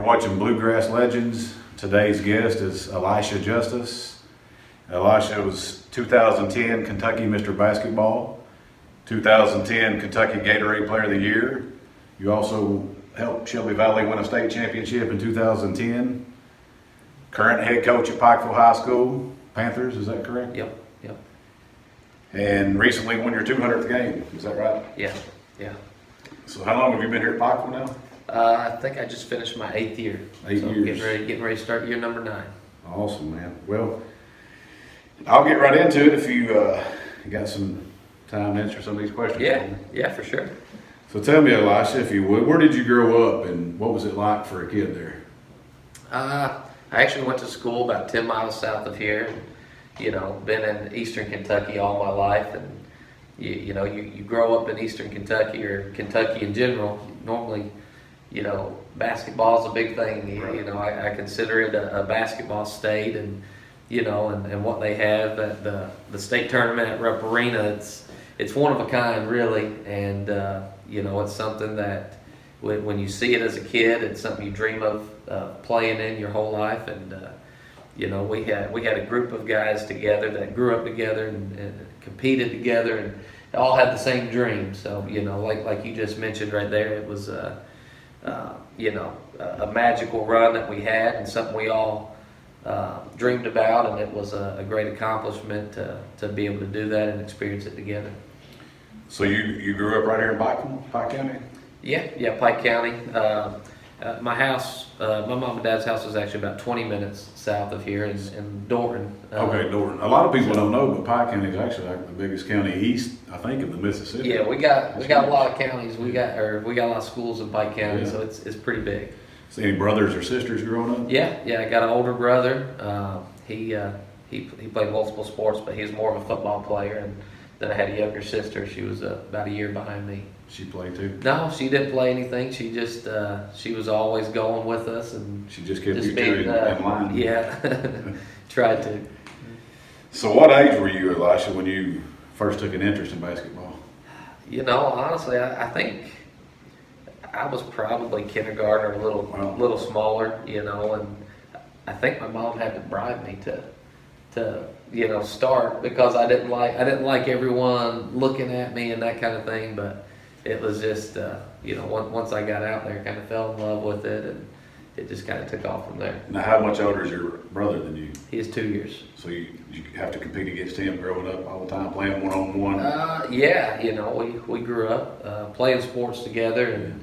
watching Bluegrass Legends. Today's guest is Elisha Justice. Elisha was 2010 Kentucky Mr. Basketball, 2010 Kentucky Gatorade Player of the Year. You also helped Shelby Valley win a state championship in 2010. Current head coach at Pikeville High School, Panthers, is that correct? Yep. And recently won your 200th game, is that right? Yeah. So how long have you been here at Pikeville now? I think I just finished my 8th year. 8 so years. Getting ready to start year number 9. Awesome, man. Well, I'll get right into it if you got some time to answer some of these questions. Yeah, for sure. So tell me, Elisha, if you would, where did you grow up and what was it like for a kid there? I actually went to school about 10 miles south of here. Been in Eastern Kentucky all my life, and you grow up in Eastern Kentucky or Kentucky in general. Normally, basketball is a big thing. Right. I consider it a basketball state, and and what they have at the state tournament at Rupp Arena, it's one of a kind, really, and it's something that when you see it as a kid, it's something you dream of playing in your whole life, and we had a group of guys together that grew up together and competed together and all had the same dream. So like you just mentioned right there, it was a magical run that we had and something we all dreamed about, and it was a great accomplishment to be able to do that and experience it together. So you grew up right here in Pike County? Yeah, Pike County. My house, my mom and dad's house was actually about 20 minutes south of here in Dorton. Okay, Dorton. A lot of people don't know, but Pike County is actually like the biggest county east, I think, of the Mississippi. Yeah, we got a lot of counties. We got a lot of schools in Pike County, so it's pretty big. So any brothers or sisters growing up? Yeah. I got an older brother. He played multiple sports, but he was more of a football player. And then I had a younger sister. She was about a year behind me. She played too? No, she didn't play anything. She just she was always going with us, and she just kept you two in line. Yeah, tried to. So what age were you, Elisha, when you first took an interest in basketball? Honestly, I think I was probably kindergarten or a little smaller, and I think my mom had to bribe me to start, because I didn't like everyone looking at me and that kind of thing, but it was just once I got out there, kind of fell in love with it, and it just kind of took off from there. Now, how much older is your brother than you? He is 2 years. So you have to compete against him growing up all the time, playing one-on-one? Yeah, we grew up playing sports together,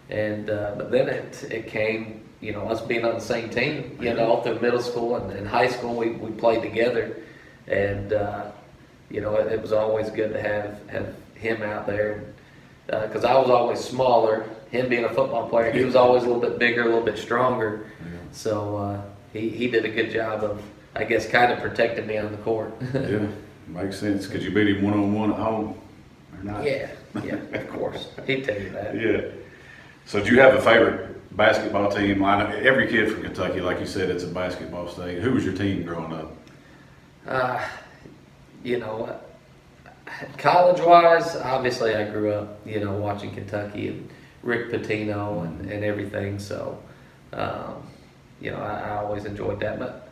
and but then it came, us being on the same team, through middle school and high school, we played together, and it was always good to have him out there, because I was always smaller. Him being a football player, he was always a little bit bigger, a little bit stronger. Yeah. So he did a good job of, I guess, kind of protecting me on the court. Yeah, makes sense. Could you beat him one-on-one at home or not? Yeah, of course. He'd tell you that. Yeah. So do you have a favorite basketball team lineup? Every kid from Kentucky, like you said, it's a basketball state. Who was your team growing up? College-wise, obviously I grew up, watching Kentucky and Rick Pitino and everything. So, I always enjoyed that. But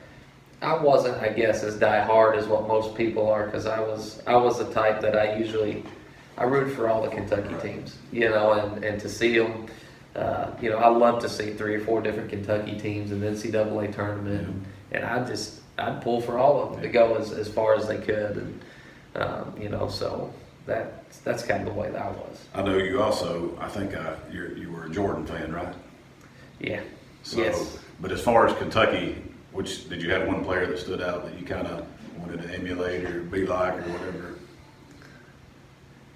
I wasn't, I guess, as die-hard as what most people are, because I was the type that I root for all the Kentucky teams, and to see them. I love to see 3 or 4 different Kentucky teams in the NCAA tournament, and I'd pull for all of them to go as far as they could, and so that's kind of the way that I was. I know you also. I think you were a Jordan fan, right? Yeah. So, yes. But as far as Kentucky, did you have one player that stood out that you kind of wanted to emulate or be like or whatever?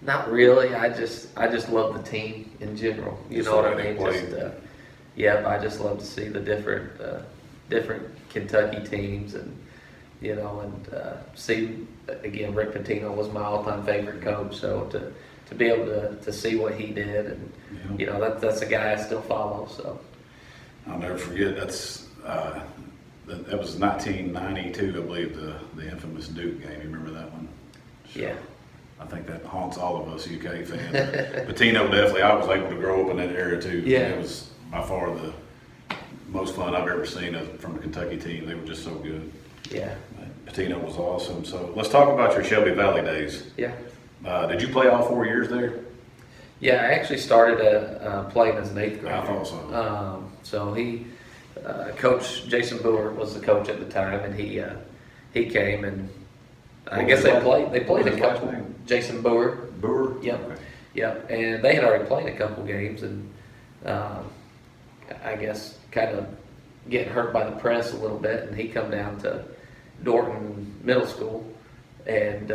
Not really. I just love the team in general. You know what I mean? I just love to see the different Kentucky teams, and see, again, Rick Pitino was my all-time favorite coach. So to be able to see what he did, and that's a guy I still follow. So I'll never forget. That was 1992, I believe, the infamous Duke game. You remember that one? Sure. Yeah. I think that haunts all of us UK fans. Pitino definitely. I was able to grow up in that era too. Yeah. It was by far most fun I've ever seen from a Kentucky team. They were just so good. Yeah. Patino was awesome. So let's talk about your Shelby Valley days. Yeah. Did you play all 4 years there? Yeah, I actually started playing as an 8th grader. I thought so. So Coach Jason Boer was the coach at the time, and he came, and I What guess was they his played. last- They what played was a his last couple. name? Jason Boer. Boer? Yep. Okay. Yep. And they had already played a couple games, and I guess kind of getting hurt by the press a little bit, and he come down to Dorton Middle School and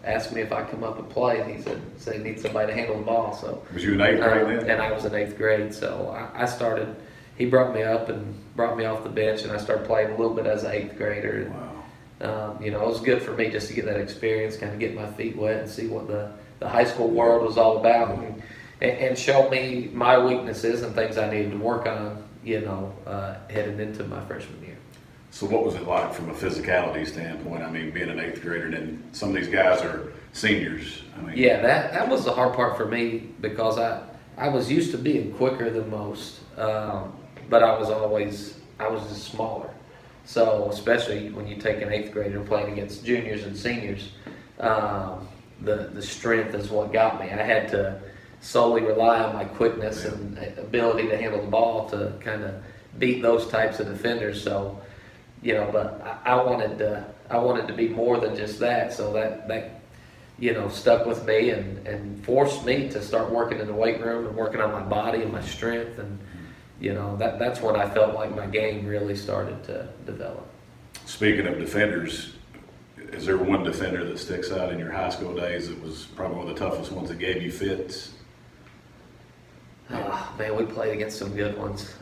asked me if I come up and play, and he said he needs somebody to handle the ball. So Was you in 8th grade then? and I was in 8th grade, so I started. He brought me up and brought me off the bench, and I started playing a little bit as an 8th grader. And, Wow. it was good for me just to get that experience, kind of get my feet wet and see what the high school world was all about, and show me my weaknesses and things I needed to work on, heading into my freshman year. So what was it like from a physicality standpoint? I mean, being an 8th grader, and then some of these guys are seniors. I mean, Yeah, that was the hard part for me because I was used to being quicker than most, but I was just smaller. So especially when you take an 8th grader playing against juniors and seniors, the strength is what got me. I had to solely rely on my quickness and ability to handle the ball to kind of beat those types of defenders. So, but I wanted to be more than just that. So that stuck with me and forced me to start working in the weight room and working on my body and my strength. And, that's when I felt like my game really started to develop. Speaking of defenders, is there one defender that sticks out in your high school days that was probably one of the toughest ones that gave you fits? Oh, man, we played against some good ones.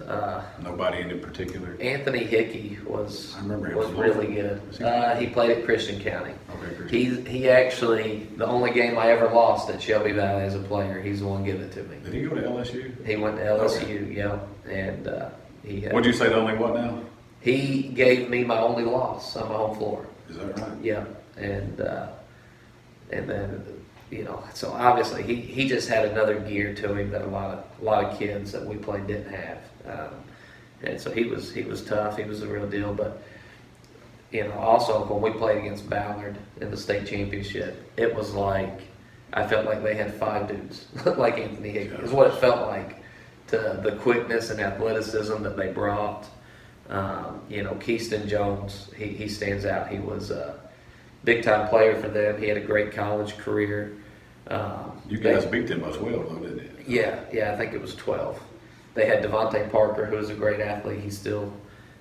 Nobody in particular? Anthony Hickey was I remember him was from really Louisville. good. He played at Christian County. Okay, Chris. He actually, the only game I ever lost at Shelby Valley as a player, he's the one giving it to me. Did he go to LSU? He went to LSU, yeah, and What'd you say, the only what now? he gave me my only loss on my home floor. Is that right? Yeah, and then so obviously he just had another gear to him that a lot of kids that we played didn't have, and so he was tough. He was the real deal. But also when we played against Ballard in the state championship, it was like I felt like they had 5 dudes like Anthony Hickey. Is what it felt like, to the quickness and athleticism that they brought. Keyston Jones, he stands out. He was a big-time player for them. He had a great college career. You guys beat them as well, though, didn't you? Yeah, I think it was 12. They had Devontae Parker, who was a great athlete. He's still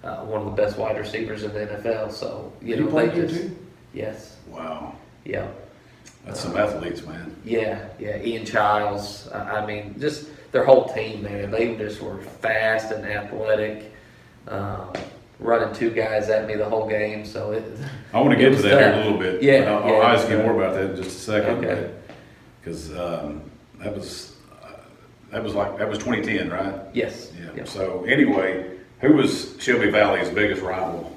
one of the best wide receivers in the NFL. So, Did he play here too? Yes. Wow. Yeah. That's some athletes, man. Yeah. Ian Childs. I mean, just their whole team, man. They just were fast and athletic. Running 2 guys at me the whole game, so I want to get to that here in a little bit. Yeah, I'll ask you more about that in just a second. Okay. Because that was 2010, right? Yes. Yeah. Yep. So anyway, who was Shelby Valley's biggest rival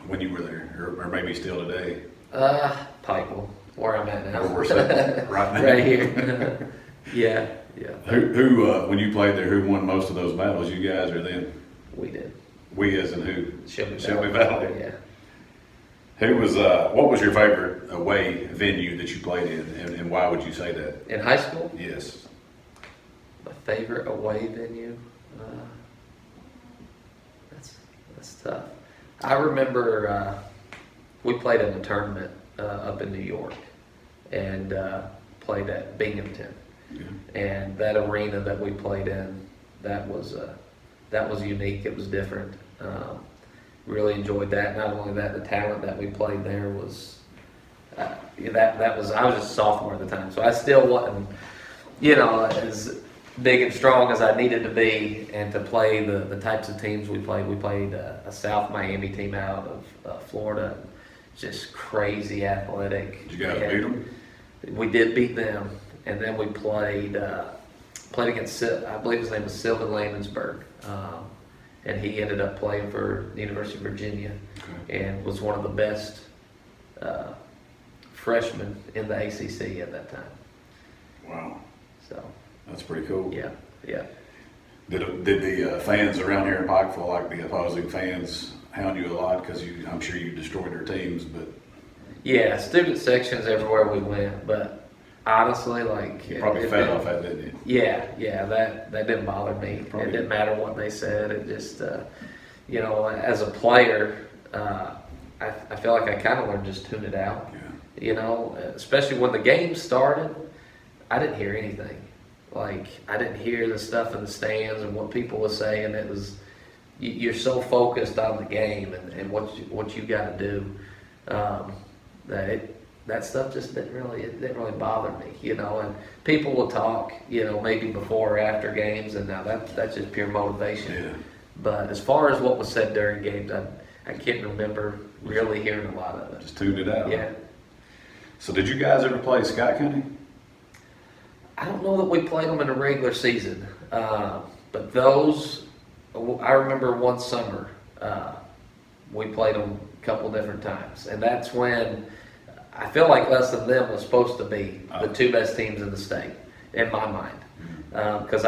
when you were there, or maybe still today? Pikeville, where I'm at now. Where we're sitting right now. Right here. Yeah. Who when you played there, who won most of those battles? You guys or them? We did. We as in who? Shelby Valley. Yeah. Who was? What was your favorite away venue that you played in, and why would you say that? In high school, Yes. my favorite away venue. That's tough. I remember we played in a tournament up in New York, and played at Binghamton. Yeah. And that arena that we played in, that was unique. It was different. Really enjoyed that. Not only that, the talent that we played there was that was. I was just a sophomore at the time, so I still wasn't as big and strong as I needed to be, and to play the types of teams we played. We played a South Miami team out of Florida, just crazy athletic. Did you guys beat them? We did beat them, and then we played against, I believe his name was Sylvan Landensburg, and he ended up playing for the University of Virginia, and was one of the best freshmen in the ACC at that time. Wow. So That's pretty cool. yeah. Did the fans around here in Pikeville, like the opposing fans, hound you a lot? Because I'm sure you destroyed their teams, but Yeah, student sections everywhere we went, but honestly, like you probably fed off that, didn't you? yeah, that didn't bother me. It Probably. didn't matter what they said. It just, you know, as a player, I feel like I kind of learned just tune it out. Yeah. You know, especially when the game started, I didn't hear anything. Like, I didn't hear the stuff in the stands and what people were saying. It was, you're so focused on the game and what you got to do, that stuff just didn't really bother me, you know. And people will talk, you know, maybe before or after games, and now that's just pure motivation. Yeah. But as far as what was said during games, I can't remember really hearing a lot of it. Just tuned it out. Yeah. So did you guys ever play Scott County? I don't know that we played them in a regular season, but those, I remember one summer, we played them a couple different times, and that's when I feel like us and them was supposed to be the two best teams in the state, in my mind. Because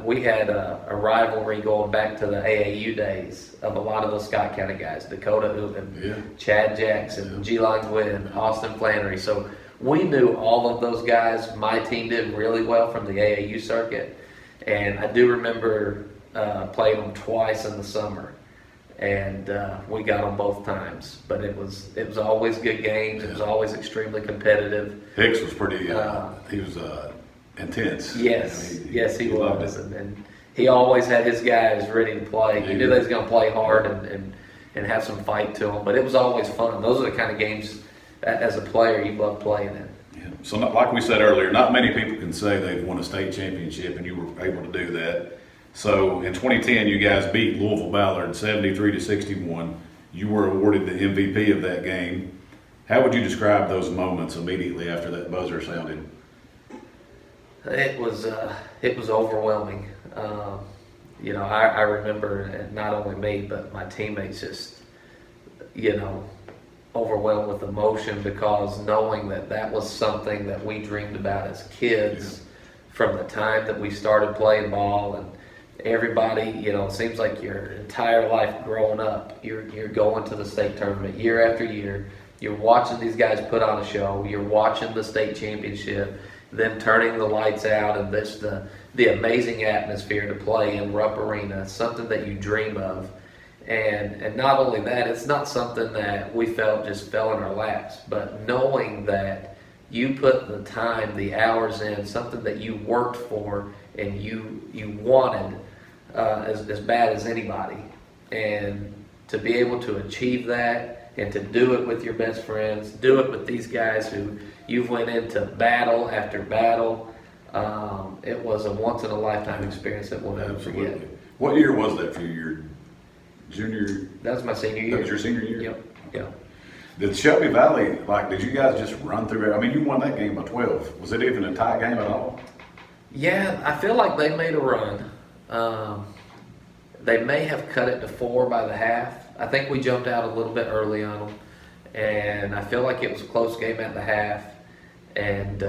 we had a rivalry going back to the AAU days of a lot of those Scott County guys, Dakota Uben, Chad Jackson, G-Line Gwynn, Austin Flannery. So we knew all of those guys. My team did really well from the AAU circuit. And I do remember playing them twice in the summer. And we got them both times. But it was always good games. It was always extremely competitive. Hicks was pretty, he was intense. Yes, You know, yes, he loved was, it. and he always had his guys ready to play. He knew they was going to play hard and have some fight to them, but it was always fun. Those are the kind of games that, as a player, you love playing in. Yeah. So, like we said earlier, not many people can say they've won a state championship, and you were able to do that. So, in 2010, you guys beat Louisville Ballard 73-61. You were awarded the MVP of that game. How would you describe those moments immediately after that buzzer sounded? It was overwhelming. You know, I remember, and not only me, but my teammates just, you know, overwhelmed with emotion because knowing that was something that we dreamed about as kids from the time that we started playing ball. And everybody, you know, it seems like your entire life growing up, you're going to the state tournament year after year. You're watching these guys put on a show. You're watching the state championship. Then turning the lights out and this the amazing atmosphere to play in Rupp Arena, something that you dream of. And not only that, it's not something that we felt just fell in our laps, but knowing that you put the time, the hours in, something that you worked for and you wanted as bad as anybody. And to be able to achieve that and to do it with your best friends, do it with these guys who you've went into battle after battle. It was a once-in-a-lifetime experience that we'll never forget. What year was that for you? Your junior? That was my senior year. That was your senior year? Yep. Yep. Did Shelby Valley, did you guys just run through it? I mean, you won that game by 12. Was it even a tie game at all? Yeah, I feel like they made a run. They may have cut it to 4 by the half. I think we jumped out a little bit early on them. And I feel like it was a close game at the half. And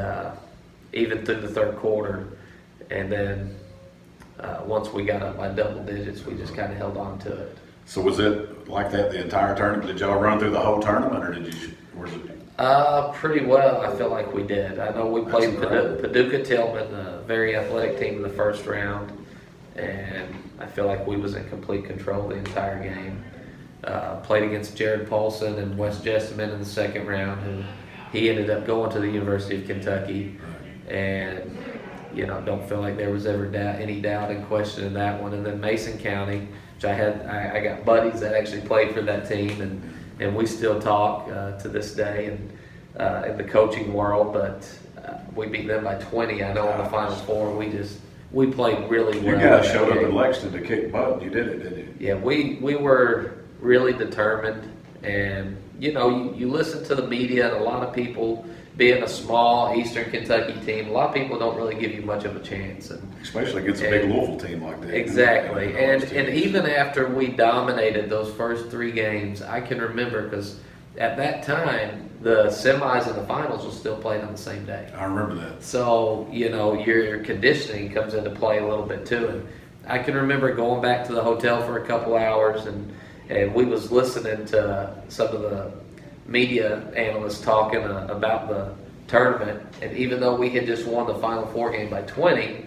even through the third quarter. And then once we got up by double digits, we just kind of held on to it. So was it like that the entire tournament? Did y'all run through the whole tournament, or was it? Pretty well, I feel like we did. I know we played Paducah Tillman, a very athletic team in the first round, and I feel like we was in complete control the entire game. Played against Jared Paulson and West Jessamine in the second round, who he ended up going to the University of Kentucky, and you know, don't feel like there was ever any doubt and question in that one. And then Mason County, which I got buddies that actually played for that team, and we still talk to this day and in the coaching world. But we beat them by 20. I know in the Final Four we played really well. You guys showed up in Lexington to kick butt. You did it, didn't you? Yeah, we were really determined, and you know, you listen to the media and a lot of people. Being a small Eastern Kentucky team, a lot of people don't really give you much of a chance. Especially against a big Louisville team like that. Exactly. And even after we dominated those first 3 games, I can remember because at that time, the semis and the finals was still played on the same day. I remember that. So, you know, your conditioning comes into play a little bit too. I can remember going back to the hotel for a couple hours, and we was listening to some of the media analysts talking about the tournament, and even though we had just won the Final Four game by 20,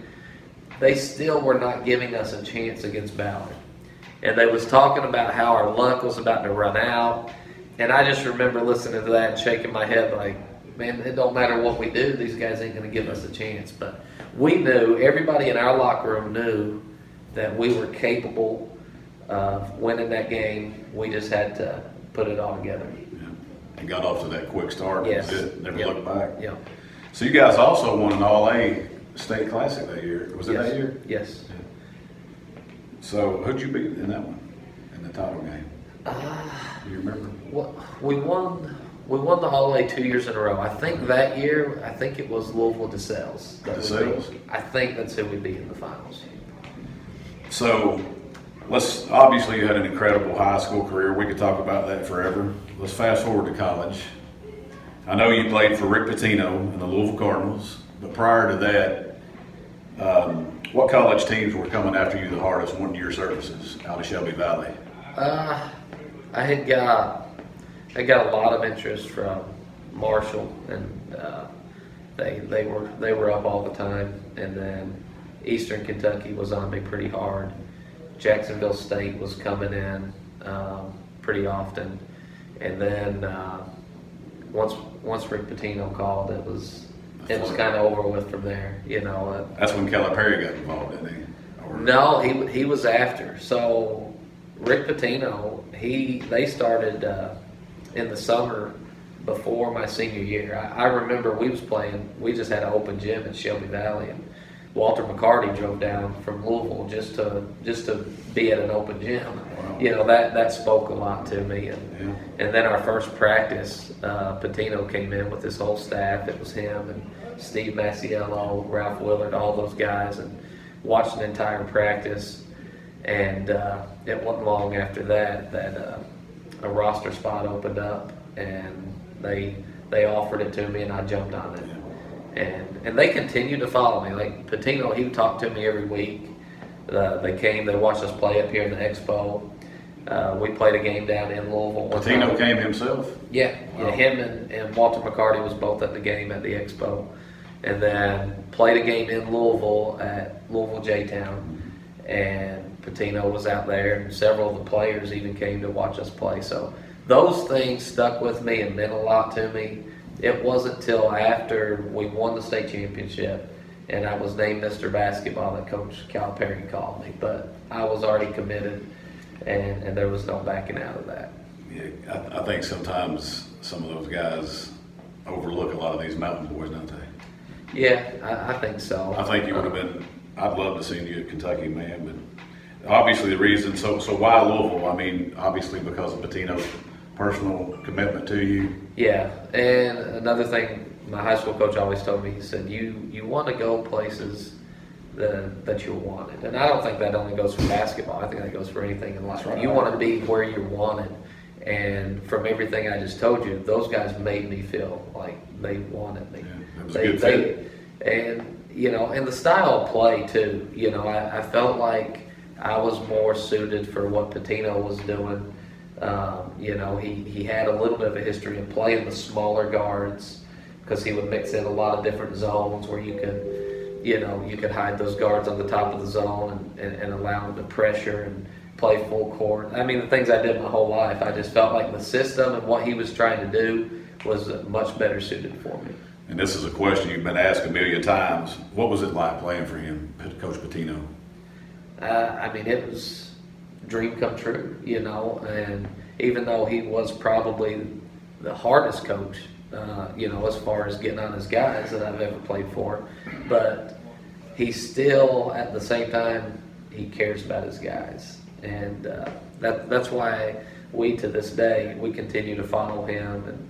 they still were not giving us a chance against Ballard. And they was talking about how our luck was about to run out, and I just remember listening to that and shaking my head like, man, it don't matter what we do, these guys ain't going to give us a chance. But we knew, everybody in our locker room knew that we were capable of winning that game. We just had to put it all together. Yeah. And got off to that quick start. Yes. That's it. Never Yep. looked back. Yeah. So you guys also won an All-A state classic that year. Was it Yes. that year? Yes. Yeah. So who'd you beat in that one, in the title game? Do you remember? Well, we won the All-A 2 years in a row. I think that year, I think it was Louisville DeSales. DeSales? I think that's who we beat in the finals. So obviously you had an incredible high school career. We could talk about that forever. Let's fast forward to college. I know you played for Rick Pitino and the Louisville Cardinals, but prior to that, what college teams were coming after you the hardest wanting your services out of Shelby Valley? I had got a lot of interest from Marshall, and they were up all the time. And then Eastern Kentucky was on me pretty hard. Jacksonville State was coming in pretty often, and then once Rick Pitino called, it was kind of over with from there. That's when Calipari got involved, didn't he? No, he was after. So Rick Pitino, they started in the summer before my senior year. I remember we just had an open gym in Shelby Valley, and Walter McCarty drove down from Louisville just to be at an open gym. Wow. That spoke a lot to me. And then our first practice, Pitino came in with his whole staff. It was him and Steve Masiello, Ralph Willard, all those guys, and watched an entire practice. And it wasn't long after that a roster spot opened up, and they offered it to me, and I jumped on it. And they continued to follow me. Like Pitino, he would talk to me every week. They watched us play up here in the Expo. We played a game down in Louisville. Pitino came himself? Yeah, Wow. him and Walter McCarty was both at the game at the Expo. And then played a game in Louisville at Louisville J-Town. And Pitino was out there, and several of the players even came to watch us play. So those things stuck with me and meant a lot to me. It wasn't till after we won the state championship and I was named Mr. Basketball that Coach Calipari called me. But I was already committed, and there was no backing out of that. Yeah, I think sometimes some of those guys overlook a lot of these mountain boys, don't they? Yeah, I think so. I think you would have been, I'd love to see you at Kentucky, man, but obviously the reason, so why Louisville? I mean, obviously because of Pitino's personal commitment to you. Yeah, and another thing my high school coach always told me, he said, you want to go places that you're wanted. And I don't think that only goes for basketball. I think that goes for anything in life. Right. You want to be where you're wanted. And from everything I just told you, those guys made me feel like they wanted me. Yeah, it was a good fit. And the style of play too. I felt like I was more suited for what Pitino was doing. He had a little bit of a history of playing the smaller guards because he would mix in a lot of different zones where you could hide those guards on the top of the zone and allow them to pressure and play full court. I mean, the things I did my whole life, I just felt like the system and what he was trying to do was much better suited for me. And this is a question you've been asked a million times. What was it like playing for him, Coach Pitino? It was a dream come true, and even though he was probably the hardest coach, as far as getting on his guys that I've ever played for, but he still, at the same time, he cares about his guys. And that's why we, to this day, we continue to follow him. And,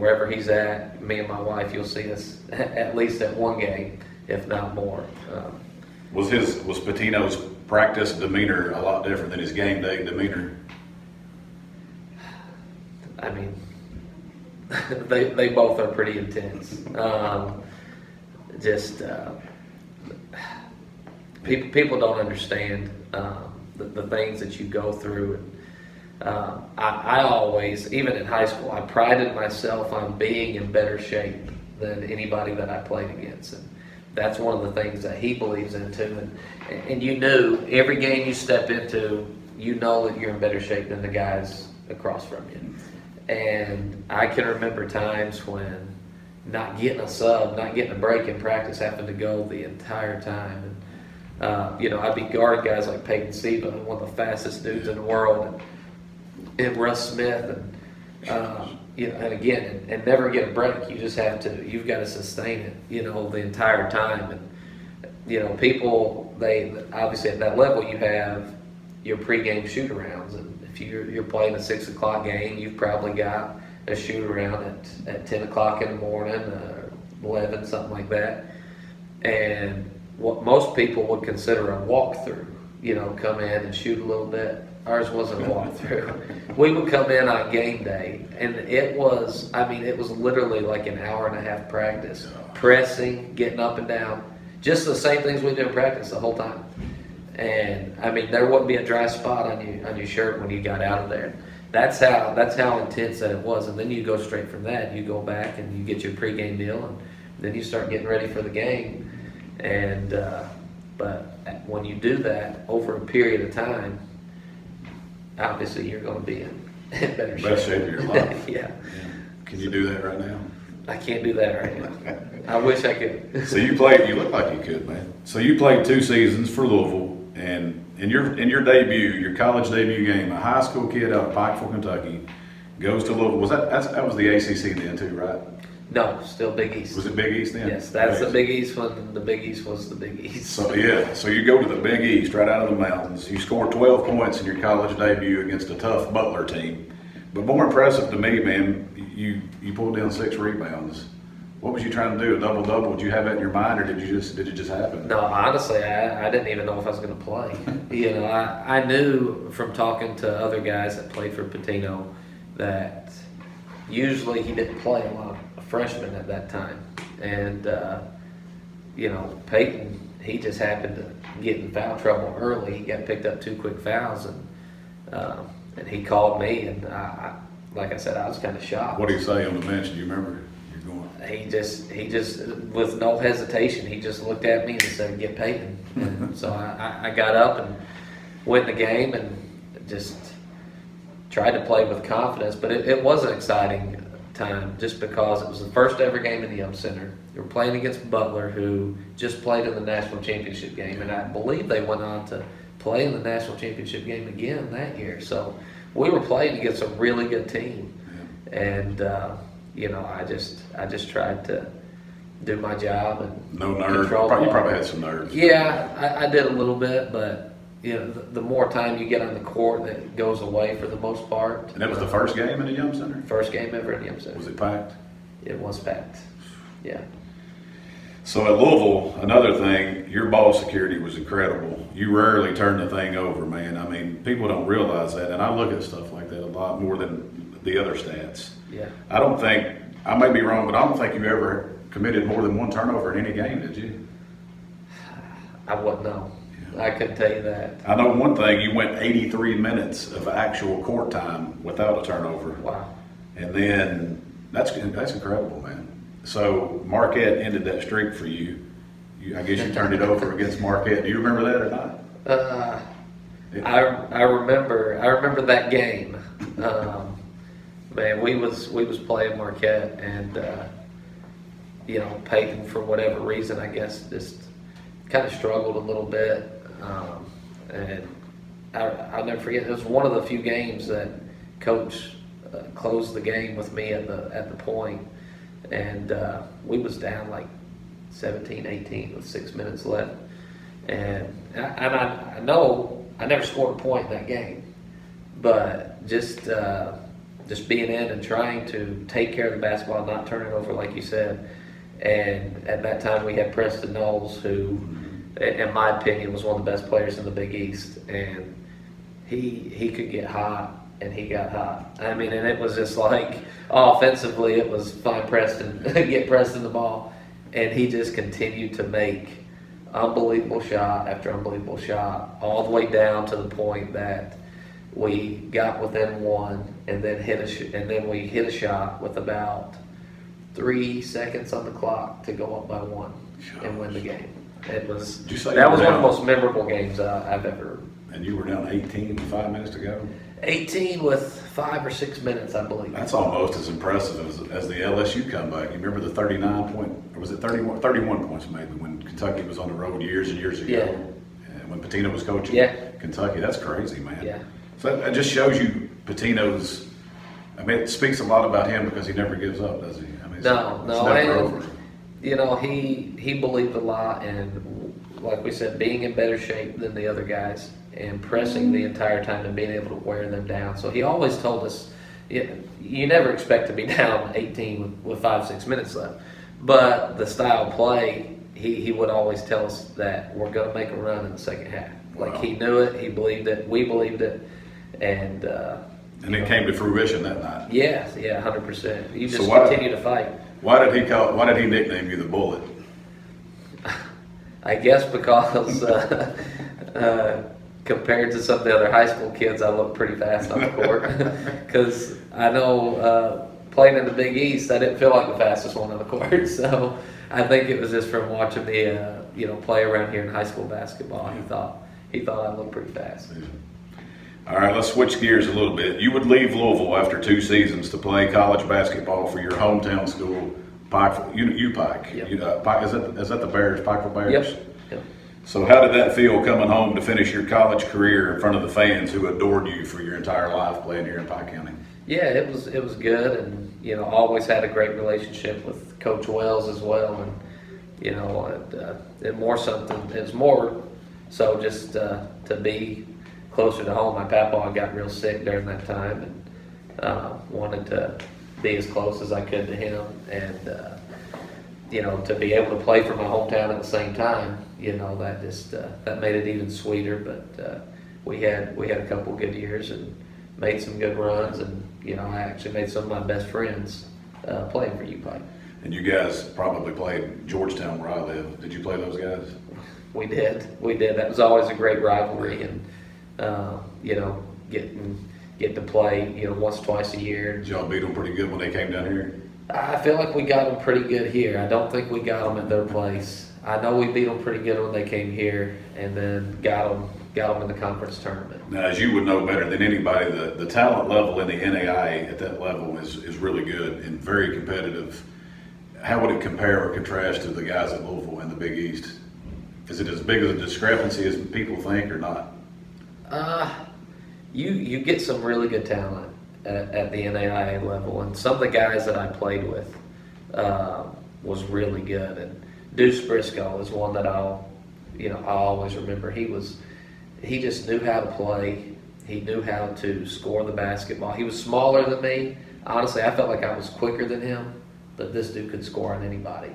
wherever he's at, me and my wife, you'll see us at least at one game, if not more. Was Pitino's practice demeanor a lot different than his game day demeanor? I mean, they both are pretty intense. People don't understand the things that you go through. And I always, even in high school, I prided myself on being in better shape than anybody that I played against. And that's one of the things that he believes in too. And you knew every game you step into, you know that you're in better shape than the guys across from you. And I can remember times when not getting a sub, not getting a break in practice, having to go the entire time. And, I'd be guarding guys like Peyton Siva, one of the fastest dudes in the world, and Russ Smith, and never get a break. You just you've got to sustain it, the entire time. And, people, they obviously at that level, you have your pregame shoot-arounds. And if you're playing a 6 o'clock game, you've probably got a shoot-around at 10 o'clock in the morning, 11, something like that. And what most people would consider a walkthrough, come in and shoot a little bit. Ours wasn't a walkthrough. We would come in on game day, and it was literally like an hour and a half practice, pressing, getting up and down, just the same things we do in practice the whole time. And there wouldn't be a dry spot on your shirt when you got out of there. That's how intense that it was. And then you go straight from that. You go back and you get your pregame meal, and then you start getting ready for the game. And but when you do that over a period of time, obviously you're going to be in better shape. Best shape of your life. Yeah. Can you do that right now? I can't do that right now. I wish I could. So you look like you could, man. So you played 2 seasons for Louisville, and in your debut, your college debut game, a high school kid out of Pikeville, Kentucky, goes to Louisville. That was the ACC then too, right? No, still Big East. Was it Big East then? Yes, that's the Big East when the Big East was the Big East. So you go to the Big East right out of the mountains. You score 12 points in your college debut against a tough Butler team. But more impressive to me, man, you pulled down 6 rebounds. What was you trying to do? A double-double? Did you have that in your mind, or did it just happen? No, honestly, I didn't even know if I was going to play. I knew from talking to other guys that played for Patino that usually he didn't play a lot of freshmen at that time. And, Peyton, he just happened to get in foul trouble early. He got picked up 2 quick fouls, and he called me, and like I said, I was kind of shocked. What did he say on the bench? Do you remember? He just, with no hesitation, he just looked at me and said, "Get Peyton." And so I got up and went in the game and just tried to play with confidence. But it was an exciting time just because it was the first ever game in the Yum Center. We were playing against Butler, who just played in the national championship game, and I believe they went on to play in the national championship game again that year. So we were playing against a really good team, and I just tried to do my job and no nerves. You probably had some nerves. Yeah, I did a little bit, but the more time you get on the court, that goes away for the most part. And that was the first game in the Yum Center? First game ever in the Yum Center. Was it packed? It was packed. Yeah. So at Louisville, another thing, your ball security was incredible. You rarely turn the thing over, man. People don't realize that, and I look at stuff like that a lot more than the other stats. Yeah. I may be wrong, but I don't think you ever committed more than 1 turnover in any game, did you? I wouldn't know. Yeah. I couldn't tell you that. I know one thing, you went 83 minutes of actual court time without a turnover. Wow. And then, that's incredible, man. So Marquette ended that streak for you. I guess you turned it over against Marquette. Do you remember that or not? I remember that game. Man, we was playing Marquette, and Peyton, for whatever reason, I guess, just kind of struggled a little bit. And I'll never forget. It was one of the few games that Coach closed the game with me at the point, and we was down like 17-18 with 6 minutes left, and I know I never scored a point in that game, but just being in and trying to take care of the basketball, not turn it over like you said. And at that time we had Preston Knowles, who, in my opinion, was one of the best players in the Big East, and he could get hot, and he got hot. And it was just like, offensively, it was find Preston, get Preston the ball, and he just continued to make unbelievable shot after unbelievable shot, all the way down to the point that we got within one, and then we hit a shot with about 3 seconds on the clock to go up by one and win the game. That was one of the most memorable games I've ever. And you were down 18 with 5 minutes to go? 18 with 5 or 6 minutes, I believe. That's almost as impressive as the LSU comeback. You remember the 39 point, or was it 31 points maybe, when Kentucky was on the road years and years ago? Yeah. And when Pitino was coaching Kentucky. That's crazy, man. Yeah. So that just shows you Pitino's, I mean, it speaks a lot about him because he never gives up, does he? I mean, it's never over. You know, he believed a lot in, like we said, being in better shape than the other guys and pressing the entire time and being able to wear them down. So he always told us, you never expect to be down 18 with 5-6 minutes left. But the style of play, he would always tell us that we're going to make a run in the second half. Like, he knew it, he believed it, we believed it, and it came to fruition that night. Yeah, 100%. You just continue to fight. Why did he nickname you the Bullet? I guess because compared to some of the other high school kids, I look pretty fast on the court. Because I know playing in the Big East, I didn't feel like the fastest one on the court. So I think it was just from watching me, play around here in high school basketball. He thought I looked pretty fast. Yeah. All right, let's switch gears a little bit. You would leave Louisville after 2 seasons to play college basketball for your hometown school, Pike. Yep. Pike, is that the Bears, Pikeville Bears? Yep. So how did that feel coming home to finish your college career in front of the fans who adored you for your entire life playing here in Pike County? Yeah, it was good, and always had a great relationship with Coach Wells as well, and and more something. It's more so just to be closer to home. My papa got real sick during that time, and wanted to be as close as I could to him, and to be able to play for my hometown at the same time, that just that made it even sweeter. But we had a couple good years and made some good runs, and I actually made some of my best friends playing for UPike. And you guys probably played Georgetown where I live. Did you play those guys? We did. That was always a great rivalry, and get to play once, twice a year. Did y'all beat them pretty good when they came down here? I feel like we got them pretty good here. I don't think we got them at their place. I know we beat them pretty good when they came here, and then got them in the conference tournament. Now, as you would know better than anybody, the talent level in the NAIA at that level is really good and very competitive. How would it compare or contrast to the guys at Louisville and the Big East? Is it as big of a discrepancy as people think or not? You get some really good talent at the NAIA level, and some of the guys that I played with was really good. And Deuce Briscoe is one that I'll always remember. He just knew how to play. He knew how to score the basketball. He was smaller than me. Honestly, I felt like I was quicker than him, but this dude could score on anybody.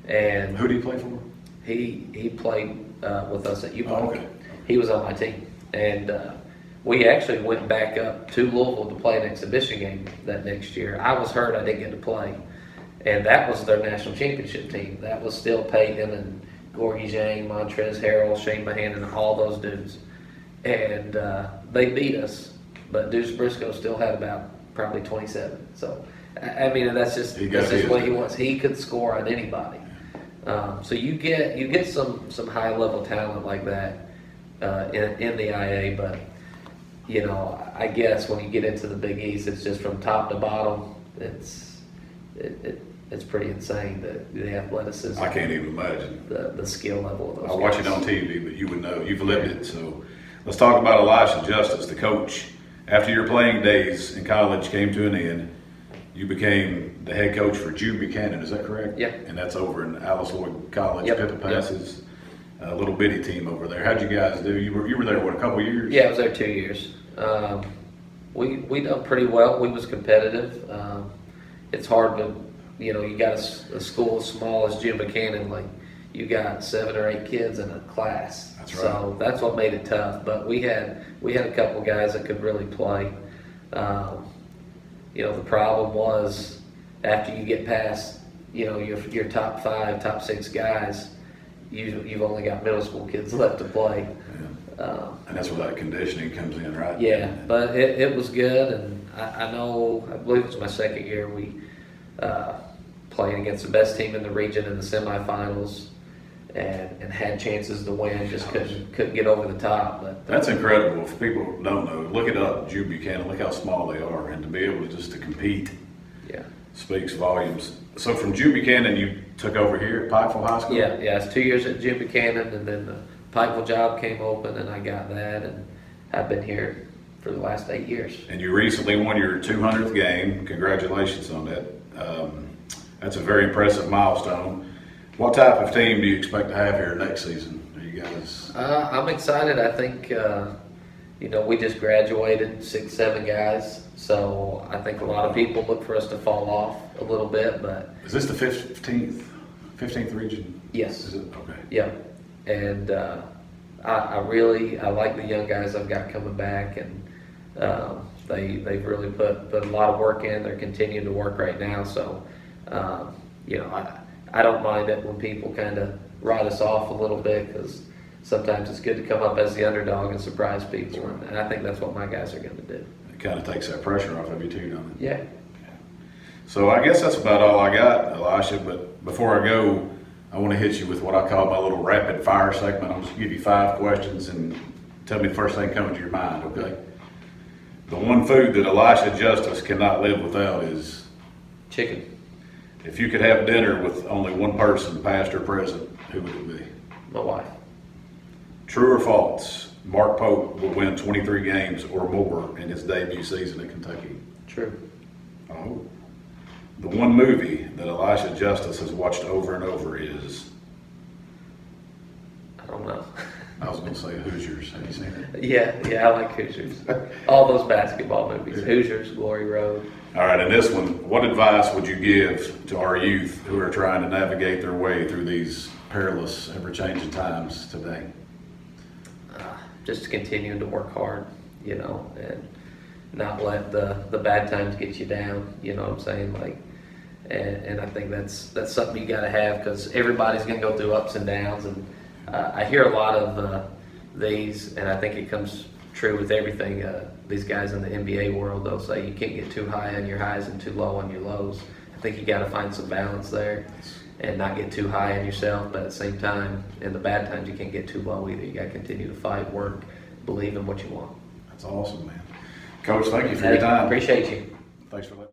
And who did he play for? He played with us at UPike. Oh, okay. He was on my team, and we actually went back up to Louisville to play an exhibition game that next year. I was hurt; I didn't get to play, and that was their national championship team. That was still Peyton and Gorgie Jane, Montrez Harrell, Shane Mahan, and all those dudes. And they beat us, but Deuce Briscoe still had about probably 27. So, I mean, that's just what he was. He could score on anybody. So you get some high level talent like that in the IA, but I guess when you get into the Big East, it's just from top to bottom. It's pretty insane, the athleticism. I can't even imagine the skill level of those. I watch it on TV, but you would know. You've lived it. So let's talk about Elisha Justice, the coach. After your playing days in college came to an end, you became the head coach for Jude Buchanan. Is that correct? Yeah. And that's over in Alice Lloyd College, Yep. Pippa Pass's little bitty team over there. How'd you guys do? You were there, what, a couple years? Yeah, I was there 2 years. We done pretty well. We was competitive. It's hard to, you got a school as small as Jim Buchanan, like you got 7 or 8 kids in a class. That's right. So that's what made it tough. But we had a couple guys that could really play. The problem was after you get past, your top 5, top 6 guys, you've only got middle school kids left to play. And that's where that conditioning comes in, right? Yeah, but it was good, and I believe it was my second year. We playing against the best team in the region in the semifinals, and had chances to win, just couldn't get over the top. But that's incredible. If people don't know, look it up, Jude Buchanan. Look how small they are, and to be able to compete, speaks volumes. So from Jude Buchanan, you took over here at Pikeville High School. Yeah. It's 2 years at Jude Buchanan, and then the Pikeville job came open, and I got that, and I've been here for the last 8 years. And you recently won your 200th game. Congratulations on that. That's a very impressive milestone. What type of team do you expect to have here next season? Are you guys? I'm excited. I think we just graduated 6-7 guys, so I think a lot of people look for us to fall off a little bit. But is this the 15th region? Yes. Is it? Okay. Yeah. And I like the young guys I've got coming back, and they've really put a lot of work in. They're continuing to work right now, so I don't mind it when people kind of write us off a little bit, because sometimes it's good to come up as the underdog and surprise people, and I think that's what my guys are going to do. It kind of takes that pressure off of you too, doesn't it? Yeah. So I guess that's about all I got, Elisha. But before I go, I want to hit you with what I call my little rapid fire segment. I'm just going to give you 5 questions and tell me the first thing coming to your mind, okay? The one food that Elisha Justice cannot live without is? Chicken. If you could have dinner with only one person, past or present, who would it be? My wife. True or false, Mark Pope will win 23 games or more in his debut season at Kentucky? True. Oh. The one movie that Elisha Justice has watched over and over is? I don't know. I was going to say Hoosiers. Have you seen it? Yeah, I like Hoosiers. All those basketball movies. Yeah. Hoosiers, Glory Road. All right, and this one, what advice would you give to our youth who are trying to navigate their way through these perilous, ever-changing times today? Just continuing to work hard, and not let the bad times get you down, you know what I'm saying? And I think that's something you got to have, because everybody's going to go through ups and downs, and I hear a lot of these, and I think it comes true with everything. These guys in the NBA world, they'll say you can't get too high on your highs and too low on your lows. I think you got to find some balance there and not get too high on yourself, but at the same time, in the bad times, you can't get too low either. You got to continue to fight, work, believe in what you want. That's awesome, man. Coach, thank you for your time. Appreciate you. Thanks for letting